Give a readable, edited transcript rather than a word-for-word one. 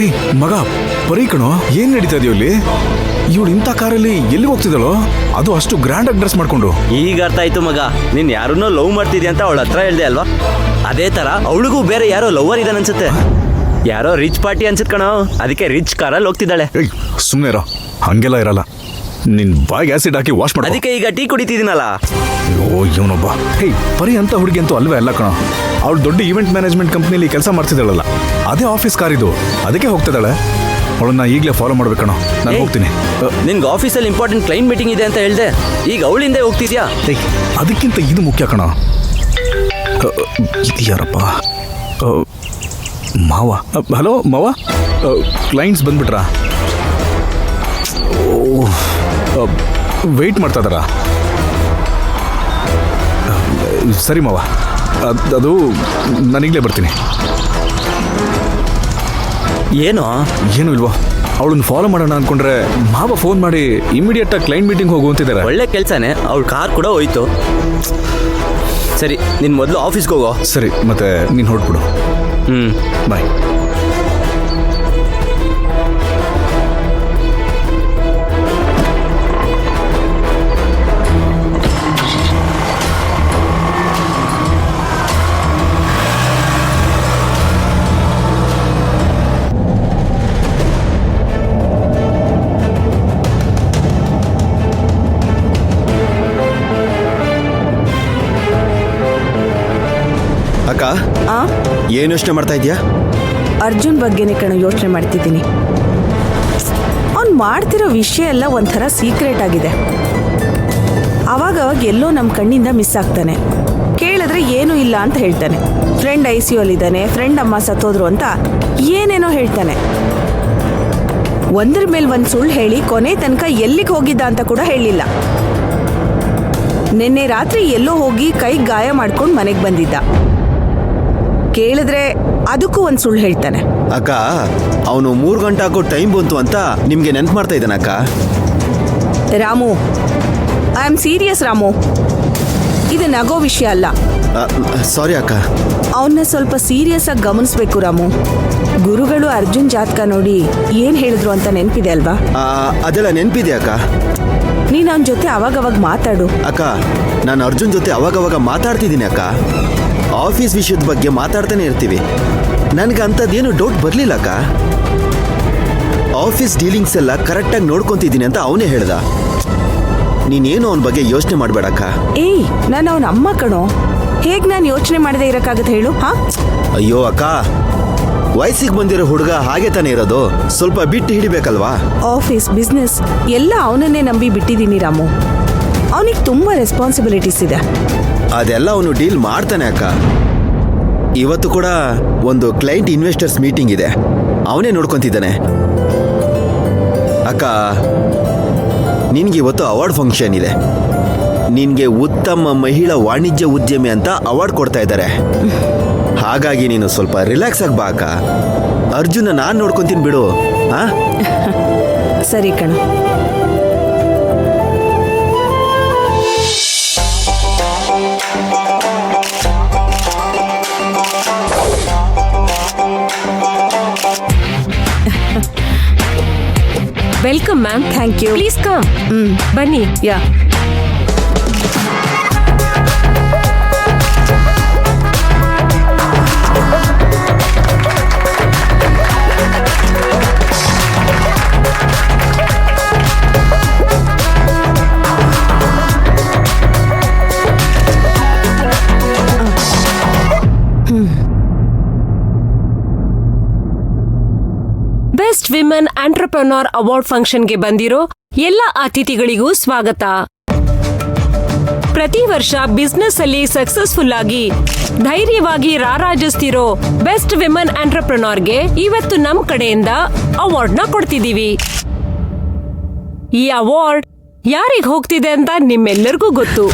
ಹೇ ಮಗ, ಪರಿ ಕಣೋ, ಏನ್ ನಡೀತಾ ಇದೆಯೋ ಇಲ್ಲಿ? ಇವಳು ಇಂಥ ಕಾರಲ್ಲಿ ಎಲ್ಲಿ ಹೋಗ್ತಿದ್ದಾಳೋ, ಅದು ಅಷ್ಟು ಗ್ರ್ಯಾಂಡ್ ಆಗಿ ಡ್ರೆಸ್ ಮಾಡ್ಕೊಂಡು. ಈಗ ಅರ್ಥ ಆಯ್ತು ಮಗ, ನೀನ್ ಯಾರನ್ನೋ ಲವ್ ಮಾಡ್ತಿದ್ಯಾ ಅಂತ ಅವಳ ಹತ್ರ ಹೇಳ್ದೆ ಅಲ್ವಾ? ಅದೇ ತರ ಅವಳಿಗೂ ಬೇರೆ ಯಾರೋ ಲವರ್ ಇದಾನ ಅನ್ಸುತ್ತೆ. ಯಾರೋ ರಿಚ್ ಪಾರ್ಟಿ ಅನ್ಸುತ್ತೆ ಕಣೋ, ಅದಕ್ಕೆ ರಿಚ್ ಕಾರಲ್ಲಿ ಹೋಗ್ತಿದ್ದಾಳೆ. ಏಯ್ ಸುಮ್ಮನೆ ಇರೋ, ಹಂಗೆಲ್ಲ ಇರಲ್ಲ. ನಿನ್ ಬಾಯ್ಗೆ ಆಸಿಡ್ ಹಾಕಿ ವಾಶ್ ಮಾಡಿ. ಅದಕ್ಕೆ ಈಗ ಟೀ ಕುಡಿತಿದ್ದೀನಲ್ಲ. ಅಯ್ಯೋ ಇವನೊಬ್ಬ. ಹೇ ಪರಿ ಅಂತ ಹುಡುಗಿ ಅಂತೂ ಅಲ್ವೇ ಅಲ್ಲ ಕಣೋ. ಅವಳು ದೊಡ್ಡ ಈವೆಂಟ್ ಮ್ಯಾನೇಜ್ಮೆಂಟ್ ಕಂಪ್ನಿಲಿ ಕೆಲಸ ಮಾಡ್ತಿದ್ದಾಳಲ್ಲ, ಅದೇ ಆಫೀಸ್ ಕಾರ್ ಇದು, ಅದಕ್ಕೆ ಹೋಗ್ತಿದ್ದಾಳೆ. ಅವಳನ್ನ ಈಗಲೇ ಫಾಲೋ ಮಾಡ್ಬೇಕಣೋ. ನಾನು ಹೋಗ್ತೀನಿ. ನಿನ್ಗೆ ಆಫೀಸಲ್ಲಿ ಇಂಪಾರ್ಟೆಂಟ್ ಕ್ಲೈಂಟ್ ಮೀಟಿಂಗ್ ಇದೆ ಅಂತ ಹೇಳ್ದೆ, ಈಗ ಅವಳಿಂದ ಹೋಗ್ತಿದ್ಯಾ? ಅದಕ್ಕಿಂತ ಇದು ಮುಖ್ಯ ಕಣೋ. ಇದು ಯಾರಪ್ಪ? ಮಾವ. ಹಲೋ ಮಾವ, ಕ್ಲೈಂಟ್ಸ್ ಬಂದ್ಬಿಟ್ರಾ? ವೆಯ್ಟ್ ಮಾಡ್ತಾ ಇದ್ದಾರಾ? ಸರಿ ಮಾವ, ಅದು ನಾನೀಗಲೇ ಬರ್ತೀನಿ. ಏನೋ ಏನು ಇಲ್ವೋ, ಅವಳನ್ನ ಫಾಲೋ ಮಾಡೋಣ ಅಂದ್ಕೊಂಡ್ರೆ ಮಾವ ಫೋನ್ ಮಾಡಿ ಇಮಿಡಿಯೇಟಾಗಿ ಕ್ಲೈಂಟ್ ಮೀಟಿಂಗ್ ಹೋಗುವಂತಿದ್ದಾರೆ. ಒಳ್ಳೆ ಕೆಲಸನೇ, ಅವಳ ಕಾರ್ ಕೂಡ ಹೋಯ್ತು. ಸರಿ, ನೀನು ಮೊದಲು ಆಫೀಸ್ಗೆ ಹೋಗೋ. ಸರಿ, ಮತ್ತೆ ನೀನು ಹೊರಟ್ಬಿಡು. ಬಾಯ್. ಅಕ್ಕ, ಏನು ಯೋಚನೆ ಮಾಡ್ತಾ ಇದೀಯಾ? ಅರ್ಜುನ್ ಬಗ್ಗೆನೇ ಕಣೋ ಯೋಚನೆ ಮಾಡ್ತಿದ್ದೀನಿ. ಅವ್ನು ಮಾಡ್ತಿರೋ ವಿಷಯ ಎಲ್ಲ ಒಂಥರ ಸೀಕ್ರೆಟ್ ಆಗಿದೆ. ಅವಾಗ ಎಲ್ಲೋ ನಮ್ಮ ಕಣ್ಣಿಂದ ಮಿಸ್ ಆಗ್ತಾನೆ. ಕೇಳಿದ್ರೆ ಏನೂ ಇಲ್ಲ ಅಂತ ಹೇಳ್ತಾನೆ. ಫ್ರೆಂಡ್ ICU ಅಲ್ಲಿದ್ದಾನೆ, ಫ್ರೆಂಡ್ ಅಮ್ಮ ಸತ್ತೋದ್ರು ಅಂತ ಏನೇನೋ ಹೇಳ್ತಾನೆ. ಒಂದ್ರ ಮೇಲೆ ಒಂದು ಸುಳ್ಳು ಹೇಳಿ ಕೊನೆ ತನಕ ಎಲ್ಲಿಗೆ ಹೋಗಿದ್ದ ಅಂತ ಕೂಡ ಹೇಳಿಲ್ಲ. ನಿನ್ನೆ ರಾತ್ರಿ ಎಲ್ಲೋ ಹೋಗಿ ಕೈಗೆ ಗಾಯ ಮಾಡ್ಕೊಂಡು ಮನೆಗೆ ಬಂದಿದ್ದ. ಕೇಳಿದ್ರೆ ಅದಕ್ಕೂ ಒಂದು ಸುಳ್ಳು ಹೇಳ್ತಾನೆ. ಅಕ್ಕ, ಅವನು 3 ಗಂಟೆ ಆಗೋ ಟೈಮ್ ಬಂತು ಅಂತ ನಿಮ್ಗೆ ನೆನ್ಪು ಮಾಡ್ತಾ ಇದ್ದಾನೆ ಅಕ್ಕ. Ramu, I am serious Ramu, ಇದು ನಗೋ ವಿಷಯ ಅಲ್ಲ. ಸಾರಿ ಅಕ್ಕ. ಅವನ್ನ ಸ್ವಲ್ಪ ಸೀರಿಯಸ್ ಆಗಿ ಗಮನಿಸ್ಬೇಕು ರಾಮು. ಗುರುಗಳು ಅರ್ಜುನ್ ಜಾತಕ ನೋಡಿ ಏನ್ ಹೇಳಿದ್ರು ಅಂತ ನೆನ್ಪಿದೆ ಅಲ್ವಾ? ಅದೆಲ್ಲ ನೆನ್ಪಿದೆ ಅಕ್ಕ. ನೀನ್ ಅವನ ಜೊತೆ ಅವಾಗವಾಗ ಮಾತಾಡು. ಅಕ್ಕ, ನಾನು ಅರ್ಜುನ್ ಜೊತೆ ಅವಾಗವಾಗ ಮಾತಾಡ್ತಿದ್ದೀನಿ ಅಕ್ಕ. ಆಫೀಸ್ ವಿಷಯದ ಬಗ್ಗೆ ಮಾತಾಡ್ತಾನೆ ಇರ್ತೀವಿ. ನನಗೆ ಅಂಥದ್ದೇನು ಡೌಟ್ ಬರಲಿಲ್ಲ ಅಕ್ಕ. ಆಫೀಸ್ ಡೀಲಿಂಗ್ಸ್ ಎಲ್ಲ ಕರೆಕ್ಟಾಗಿ ನೋಡ್ಕೊತಿದ್ದೀನಿ ಅಂತ ಅವನೇ ಹೇಳ್ದ. ನೀನೇನು ಅವನ ಬಗ್ಗೆ ಯೋಚನೆ ಮಾಡಬೇಡಕ್ಕ. ಏಯ್, ನಾನು ಅವನ ಅಮ್ಮ ಕಣೋ, ಹೇಗ್ ನಾನು ಯೋಚನೆ ಮಾಡದೆ ಇರಕ್ಕಾಗತ್ತೆ ಹೇಳು? ಹಾ, ಅಯ್ಯೋ ಅಕ್ಕ, ವಯಸ್ಸಿಗೆ ಬಂದಿರೋ ಹುಡುಗ ಹಾಗೆ ತಾನೇ ಇರೋದು, ಸ್ವಲ್ಪ ಬಿಟ್ಟು ಹಿಡಿಬೇಕಲ್ವಾ? ಆಫೀಸ್ ಬಿಸ್ನೆಸ್ ಎಲ್ಲ ಅವನನ್ನೇ ನಂಬಿ ಬಿಟ್ಟಿದ್ದೀನಿ ರಾಮು. ಅವನಿಗೆ ತುಂಬಾ ರೆಸ್ಪಾನ್ಸಿಬಿಲಿಟೀಸ್ ಇದೆ. ಅದೆಲ್ಲ ಅವನು ಡೀಲ್ ಮಾಡ್ತಾನೆ ಅಕ್ಕ. ಇವತ್ತು ಕೂಡ ಒಂದು ಕ್ಲೈಂಟ್ ಇನ್ವೆಸ್ಟರ್ಸ್ ಮೀಟಿಂಗ್ ಇದೆ, ಅವನೇ ನೋಡ್ಕೊತಿದ್ದಾನೆ. ಅಕ್ಕ, ನಿನ್ಗೆ ಇವತ್ತು ಅವಾರ್ಡ್ ಫಂಕ್ಷನ್ ಇದೆ. ನಿನ್ಗೆ ಉತ್ತಮ ಮಹಿಳಾ ವಾಣಿಜ್ಯ ಉದ್ಯಮಿ ಅಂತ ಅವಾರ್ಡ್ ಕೊಡ್ತಾ ಇದ್ದಾರೆ. ಹಾಗಾಗಿ ನೀನು ಸ್ವಲ್ಪ ರಿಲ್ಯಾಕ್ಸ್ ಆಗಿ ಬಾ ಅಕ್ಕ. ಅರ್ಜುನ ನಾನು ನೋಡ್ಕೊಂತೀನಿ ಬಿಡು. ಸರಿ ಕಣ. Welcome ma'am. Thank you. Please come. ಬನ್ನಿ. Yeah. Best women entrepreneur award ಫಂಕ್ಷನ್ಗೆ ಬಂದಿರೋ ಎಲ್ಲ ಅತಿಥಿಗಳಿಗೂ ಸ್ವಾಗತ. ಪ್ರತಿ ವರ್ಷ ಬಿಸ್ನೆಸ್ ಅಲ್ಲಿ ಸಕ್ಸಸ್ಫುಲ್ ಆಗಿ ಧೈರ್ಯವಾಗಿ ರಾರಾಜಿಸ್ತಿರೋ ಬೆಸ್ಟ್ ವಿಮೆನ್ ಆಂಟ್ರಪ್ರನರ್ಗೆ ಇವತ್ತು ನಮ್ ಕಡೆಯಿಂದ ಅವಾರ್ಡ್ ನ ಕೊಡ್ತಿದೀವಿ. ಈ ಅವಾರ್ಡ್ ಯಾರಿಗೆ ಹೋಗ್ತಿದೆ ಅಂತ ನಿಮ್ಮೆಲ್ಲರಿಗೂ ಗೊತ್ತು.